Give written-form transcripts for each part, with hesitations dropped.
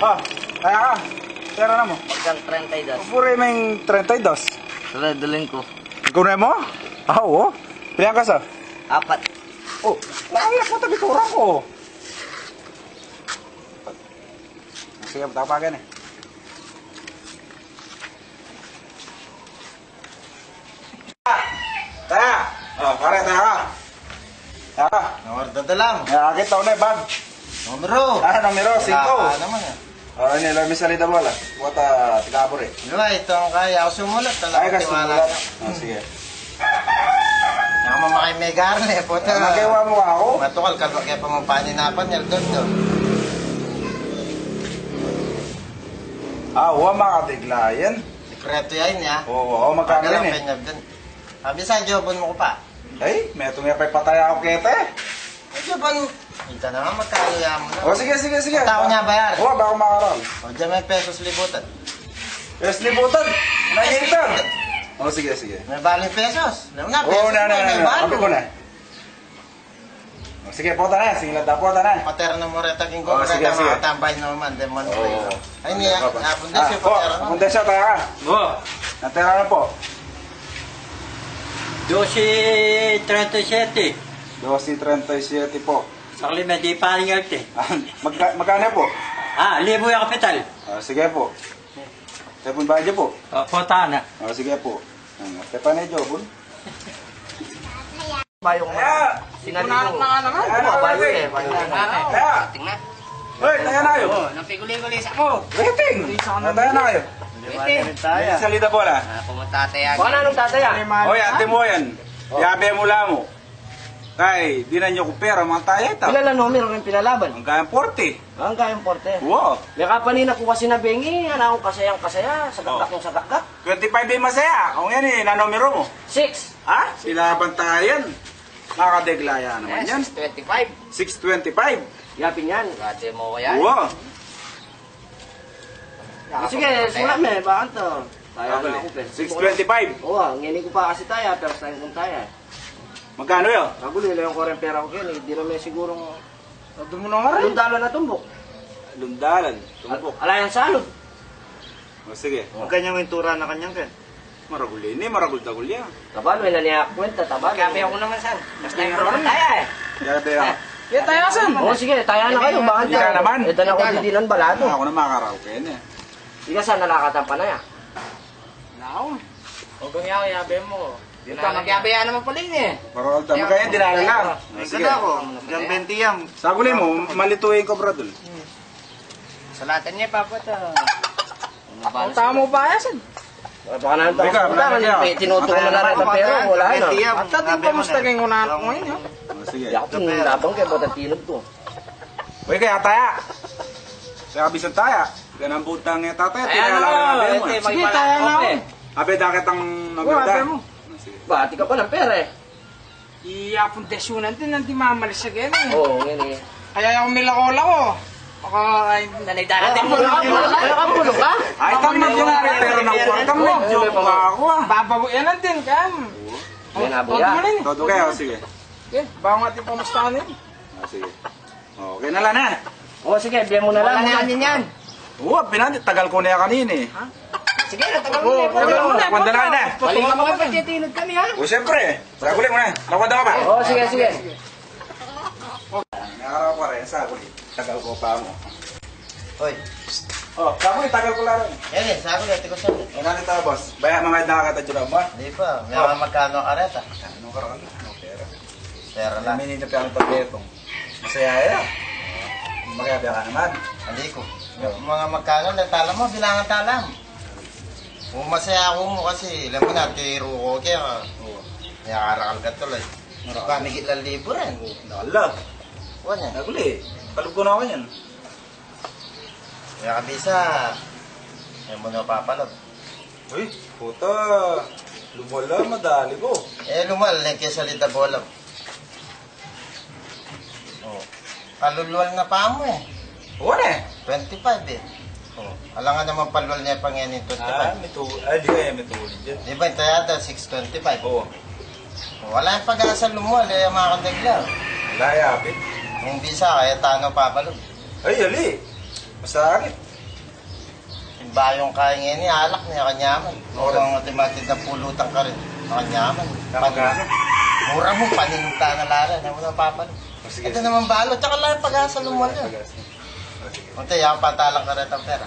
Oh, kaya ka. Pera na mo. Pagkang 32. Pupuri mo yung 32. Wala, dalhin ko. Ikunin mo? Ah, oo. Pilihan ka sa? 4. Oh, nakayak mo tabitura ko. Sige, tapagan eh. Taya! Oh, pare, taya ka. Taya ka. Nawarda lang. Nakakit ako na eh, bag. Numero. Numero, 5. Wala ka naman eh. Oh, ini lang misalita bola. Wata tigapor eh. Diba, ito ang kaya ako sumulat. Ay, ka sumulat. Oh, sige. Nakamakay may garne. Puta. Nagawa mo ako? Matukal ka kaya pamapaninapan niya. Doon. Ah, huwag makatiglayan. Sekreto yan niya. Oo, magkano rin eh. Sabi sa jobon mo ko pa. Ay, may tumiyapay patay ako kete. Ay, jobon. Ito na nga, magkaya mo na. O, sige. Tao niya bayar. Oo, baka makaral. O, dyan may pesos libutan. Yes, libutan. Nakita. O, sige. May baling pesos. Alam na, Oo, pesos na. may Sabi ko balo. na. O, sige, pota na. Sige, pota na. Paterno mo reta king Oh, ko sige, reta sige. mga tambay naman. Demon ko Oo. Ay, niya. Napundes yung paterno. Punta siya, tayo ka. Oo. Natera na po. 12.37. 12.37 po. Sakli may di pa rin arte. Magkano po? Libo yung kapital. Sige po. Tepon ba dyan po? Pota na. Sige po. Tepan na dyan po. Bayo ko Kaya! Sinaligo. na naman. Bayo eh. Bayo Kaya! Tingnan. Hoy, tayo na kayo. Napiguli-guli sa mo. Waiting! Tayo na kayo. May salita po la. Pumunta tayo. Baka na anong tataya? Hoy, ate mo yan. Yabe mula mo. Kay, di na nyo ko pera, mga tayo ito. Ilan na numero ng pinalaban? Ang kayang 40. Ang kayang porte. Wow. May kapanina ko kasi nabengi, ano akong kasayang-kasaya, sagakak ng sagakak. 25 din masaya. Kung yan eh, nanomero mo. 6. Ha? Sila bantayan. Nakakadeglaya naman yan. 25. 625. Yapin yan. Gati mo kaya. Wow. Sige, sulat me, bakit to? Tayo na ako, pe. 625. Oo, ngini ko pa kasi tayo, pero sa kong tayo. Magkano yun? Nagulo, ilang ko rin pera ko yan, hindi naman sigurong... Doon mo na nga rin. Yung dalo na tumbok. Lundalan. Tumpok. Ala yung salod. O sige. Kanyang wintura na kanyang ken. Maragul ini, maragul-dagul yan. Tabalo, na niya kwenta, tabalo. Gabi ako naman san. Basta yung roon tayo eh. Yabe yan. Kaya tayo san. Oo, sige, tayo na kayo, bakit Hindi ka naman. Ito na ko didinan balato. Ako na makaraw kayo na. Hindi ka saan nalakatan pa na yan. Nao. Huwag kang yabe mo. Nagyabayaan naman pala yun eh. Maragul tama kayo, dinala lang. Sige. Diyan 20 yan. Sagulin mo, malituin ko bro dul. Salatan niya papata. Ang tama mo pa yan. Baka na ito. Ikaw, Tinuto ko na lang ito pero wala na. At tating kamusta kayong unahan ko ngayon ha? Sige. Ako tinulabang kayo, ba't tinod ko? Uy, kaya taya. Kaya bisan taya. Ganang butang yung tatay. Tinala lang abe mo. Sige, tayo na ako. Abe, dakit ang naganda. Bati ka pa ng pera eh. Iyapon tesunan din, nanti mamalis sa ganyan. Oo, yan eh. Kaya yung milakola ko. Baka ay... Nanay-darating mo lang. Wala ka pulo ka? Ay, tamad yung pero ng kwartang medyo ako ah. Bababuyanan din, kan. Yan na Todo mo buya. lang eh. Todo kayo, sige. Okay, baka nga ating pamustahan eh. Sige. Okay na lang na. Oo, sige, biyan mo na lang. Wala na yan yan. Oo, pinanti, tagal ko na yan kanina eh. Sige, natagal mo Oo, tagal ko na. Kwanda na na. Balik ka mga pagtitinod kami ha. O, siyempre. Sagulit mo na. Nakwanda ka ba? Oo, sige, sige. Nakaraw pa rin, sagulit. Tagal ko pa mo. Hoy, Oh, sagulit, tagal ko lang rin. yan eh, sabi ko, tiko sabi. Ano nito, boss? Baya mga nakakata dyan mo? Hindi pa, may mga magkano ka reta. Ano ka rin? No, pera. Pera lang. Laminin na piyang pagketong. Masaya yan. Magkaya ka naman. Hindi ko. Yung mga magkano, natala mo, bilangan talam. Kung masaya ako mo kasi, alam mo na, tiro ko kaya. Nakarakal ka tuloy. Pamigit lang libo rin. Nakala. Huwag yan. Naguli. Kalog ko na ako yan. Kaya kabisa, may mo na papalog. Uy, puta. Lumala, madali ko. Eh, lumal, nagkesa lita bolam. Oh. Kalulwal na pa mo eh. Oo na eh. 25 eh. Oh. Alam nga naman palwal niya pang yan yung 25. May tulid. Ay, di kaya may tulid dyan. Di ba ito yata, 625? Oo. Oh, wala yung pag-asa lumuwal, eh, mga kandaglaw. Wala yapit. Kung bisa, kaya tano papalog. Ay, ali. Masakit. bayong kaya ngayon, alak niya kanyaman. Murang matematik na pulutan ka rin. Kanyaman. Magkano? Mura mo, paninta na lara. Hindi mo na papalo. Sige. Ito naman balo. Tsaka lang yung pag-asa lumal yun. Kunti, yung patalang ka rin ang pera.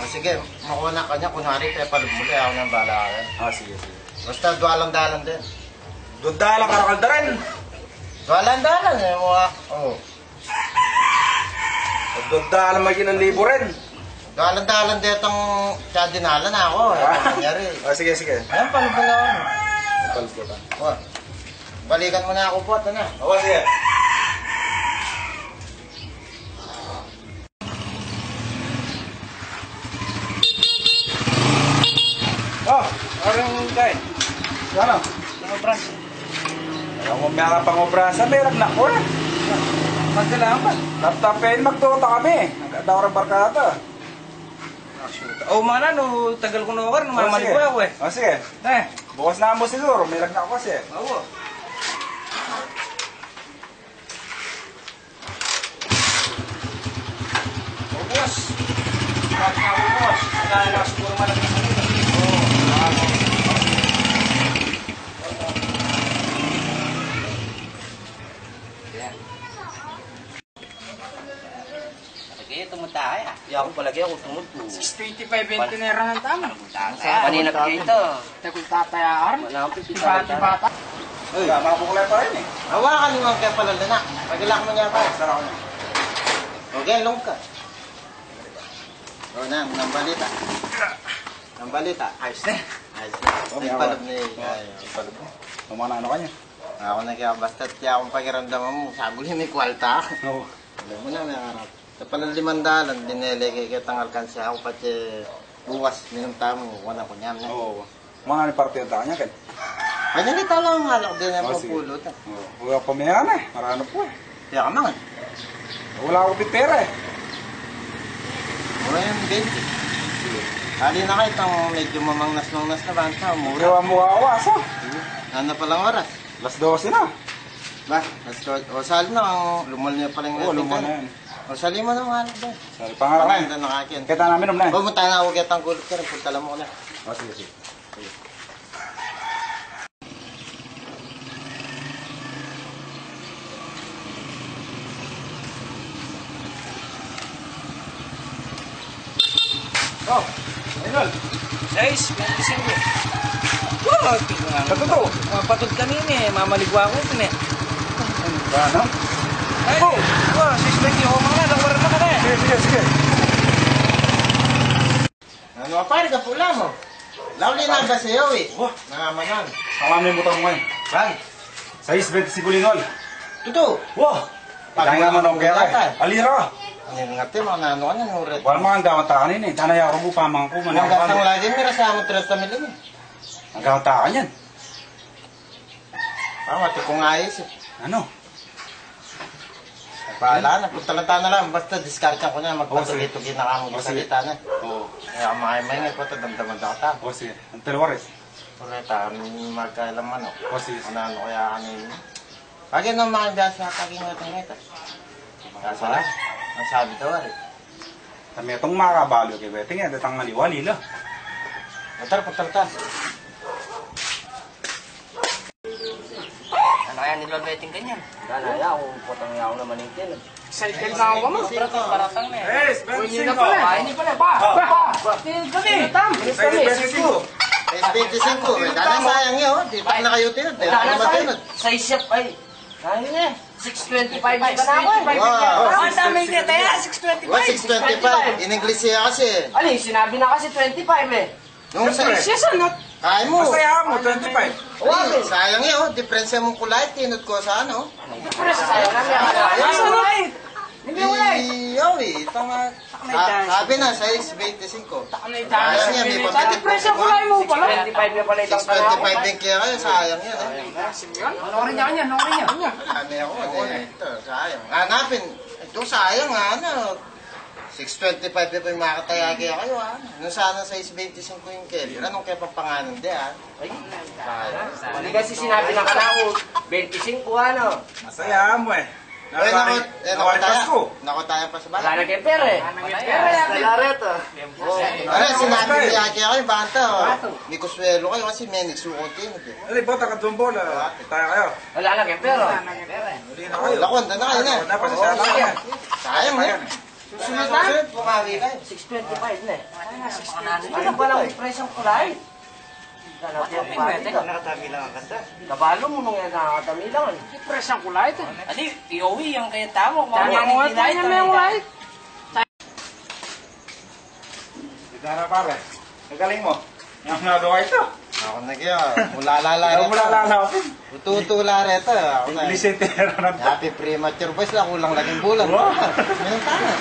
Sige, makuha na kanya. Kunwari, kaya palubuli. Ako nang bala ka rin. Sige. Basta duwalang-dalang din. Dudala karakal rin. Duwalang-dalang eh, mga... Oo. Dudala maging 1,000 rin. Duwalang-dalang din itong kadinala na ako. Ano nangyari? Sige. Ayan, palubuli na ako. Palputan. Oh, balikan mo na ako po, ito na. Sige. Orang guy. Ano? Nangobras. Ayaw mo meron pang obrasa, meron na ko. Magkalaman. Taptapin, magtuta kami. Nagkadawar ang barkada. Oh, mana no, tagal ko na ako, namamalik ko ako eh. Sige. Bukas na mo siguro, may lag na ako kasi. Oo. Bos. Bos. Wala na siguro malaki na kanina. Sige, tumutay ah. Di ako palagi ako tumuto. 625 ventinera ng tama. Kanina ka dito. Takul tatayaan. Wala akong Bata-bata. Makabukulay pa rin eh. Hawakan mo ang kaya pala na. Pagilak mo niya pa. Sarap niya. Okay, long ka. O na, ng balita. Ng balita. Ayos na. Ayos na. Ay, palab na eh. Kumana ano kanya? Ako na kaya basta't kaya akong pakiramdaman mo. Sabi may kwalta ako. Oo. Alam mo na, may harap. Sa pala 500, dinelege kitang alkansya ako pati bukas, minumta mo, wala ko niyan. Oo. Mga ni parte yung kanya kan. Panalita lang ang halak din ang sige. pagpulot. Oo. Huwag pa mayan eh. Marano po eh. Kaya ka man. Wala ako pipera eh. Mura yung 20. Kali na kayo itong medyo mamangnas-mangnas na banta. Mura. Mura mo awas oh. Ano palang oras? Las 12 na. Ba? O sali na ang lumal niya palang Oo, lumo na yan. O sali mo na ang halak din. Sorry, pangarap Pangan eh. na nakakin. Kita namin na eh. Pumunta na ako kitang kulot ka rin. Punta lang mo ko na. Sige. Oh, Idol. 6, 25. Wow, tingnan. Katuto. Mapatod kanina eh. Mamaligwa ko ito eh. Ano? Ay, wow, 620. Ako mga nakuha na ka na eh. Sige. Ano pare ka pula mo? Lawli na ba sa'yo eh? Wah. Nangamanan. Kamami mo tayo ngayon. Bang! 6.25 linol. Ito! Wah! Pagkaya mo nung kaya eh. Alira! Ang ngati mo na ano ka na nuret. Wala mga ang gawang takan yun eh. Tanay ako po pamang ko. Ang gatang lagi mira sa mo 30 milin eh. Ang gawang takan yan. Mati kong ayos eh. Ano? Paala na, punta lang tayo na lang. Basta discardkan ko na magpatuloy-tuloy na kamo Oh, sa sige. salita na. Oo. Kaya mahay-mahay nga po ito, damdaman na kita. O sige. Ang Telores. Kuleta, magkailaman o. O sige. Ano kaya kanin. Pagin nang mga biya sa kaging natin ngayta. Kaso lang, ang sabi daw rin. Kami itong makabalo kay Beting yan. Datang maliwa nila. Matar, punta. Ano kaya nilolbeting ganyan? Ganaya ako, potang yaw naman yung tin. Cycle na ako mo. Paratang na eh. Yes, Hindi na pala. Hindi pala. Ba! Tingin kami. Tam. Eh, 25, dahil sayang yun. Di pa na kayo tinod. Di pa na matinod. Sa isip ay, kaya na eh. 625 ka na ako eh. Wow. Ang daming kita yan. 625. 625. In English siya kasi. Ali, sinabi na kasi 25 eh. Nung sa... Siya sanot. Kaya mo. Masaya mo, 25. Ay, sayang yun. Diferensya mong kulay. Tinod ko sa ano. Sayang na niya. Asa na eh. Hindi mo na eh. Iyo eh. Ito nga. Sabi na, 6.25. Ano yung Sayang yan. May Sa presyo kulay mo pala. 25 na pala itang tanaw. 6.25 din kaya kayo. Sayang yan eh. Ano rin niya? Ano rin niya? Ano ako. Ito, sayang. Hanapin. Ito sayang nga. Ano. 625 pa yung makatayagi kayo ha. Nung sana sa 625 yung Kelly. Anong kaya papangalan di ha? Ay, hindi kasi sinabi ng kanao, 25 ano. Masaya mo eh. Ay, nakotaya pa sa Wala bahay. na kay pere. Salareto. Ano, sinabi ni Yaki kayo, banta may kuswelo kayo kasi may nagsukot din. Ali, bota ka doon bola. Tayo kayo. Wala na kay pere. Huli na kayo. Lakon, na kayo na. Napasasala ka yan. Sayang eh. Susunod na? Bumawi kayo. 625 na eh. Ano ba lang presyo ng kulay? Nakatabi lang ang kanta. Kabalo mo nung yan nakakatami lang. Presang kulay ito. Adi, iuwi ang kaya tamo. Tama mo ito niya may kulay. Sigara pare. Nagaling mo. Yung nagawa ito. Ako na kayo. Mulalala Ayaw rito. mo lalawin. Tutula rito. Ako na. English entero na. Happy premature boys lang. Kulang laging bulan. Wow. Minang tangan.